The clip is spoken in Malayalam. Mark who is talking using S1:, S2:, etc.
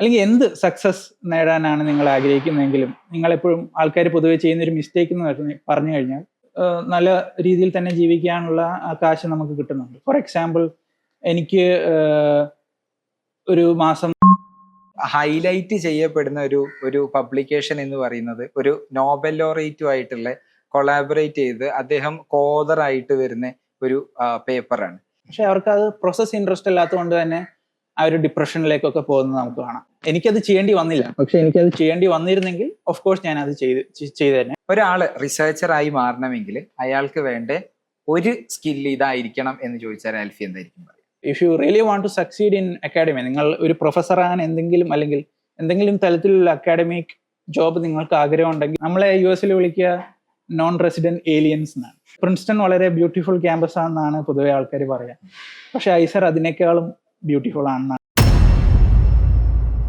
S1: അല്ലെങ്കിൽ എന്ത് സക്സസ് നേടാനാണ് നിങ്ങൾ ആഗ്രഹിക്കുന്നതെങ്കിലും നിങ്ങളെപ്പോഴും ആൾക്കാർ പൊതുവെ ചെയ്യുന്നൊരു മിസ്റ്റേക്ക് എന്ന് പറഞ്ഞു കഴിഞ്ഞാൽ നല്ല രീതിയിൽ തന്നെ ജീവിക്കാനുള്ള കാശ് നമുക്ക് കിട്ടുന്നുണ്ട്. ഫോർ എക്സാമ്പിൾ, എനിക്ക് ഒരു മാസം
S2: ഹൈലൈറ്റ് ചെയ്യപ്പെടുന്ന ഒരു പബ്ലിക്കേഷൻ എന്ന് പറയുന്നത് ഒരു നോബൽ ലോറേറ്റുമായിട്ടുള്ള കൊളാബറേറ്റ് ചെയ്ത് അദ്ദേഹം കോതറായിട്ട് വരുന്ന ഒരു പേപ്പറാണ്.
S1: പക്ഷെ അവർക്ക് അത് പ്രോസസ് ഇൻട്രസ്റ്റ് അല്ലാത്തതുകൊണ്ട് തന്നെ ആ ഒരു ഡിപ്രഷനിലേക്കൊക്കെ പോകുന്നത് നമുക്ക് കാണാം. എനിക്കത് ചെയ്യേണ്ടി വന്നില്ല, പക്ഷെ എനിക്കത് ചെയ്യേണ്ടി വന്നിരുന്നെങ്കിൽ ഓഫ് കോഴ്സ് ഞാൻ അത് ചെയ്തു തന്നെ.
S2: ഒരാള് റിസർച്ചറായി മാറണമെങ്കിൽ അയാൾക്ക് വേണ്ട ഒരു സ്കില്ല് ഇതായിരിക്കണം എന്ന് ചോദിച്ചാൽ ആൽഫി എന്തായിരിക്കും പറയുക?
S1: If you really want to succeed in academy, നിങ്ങൾ ഒരു പ്രൊഫസർ ആകാൻ അല്ലെങ്കിൽ എന്തെങ്കിലും തലത്തിലുള്ള അക്കാഡമിക് ജോബ് നിങ്ങൾക്ക് ആഗ്രഹം ഉണ്ടെങ്കിൽ നമ്മളെ US വിളിക്കുക നോൺ റെസിഡന്റ് ഏലിയൻസ് എന്നാണ്. പ്രിൻസ്റ്റൺ വളരെ ബ്യൂട്ടിഫുൾ ക്യാമ്പസ് ആണെന്നാണ് പൊതുവെ ആൾക്കാർ പറയുക. പക്ഷെ ഐസർ അതിനേക്കാളും ബ്യൂട്ടിഫുൾ ആണെന്നാണ്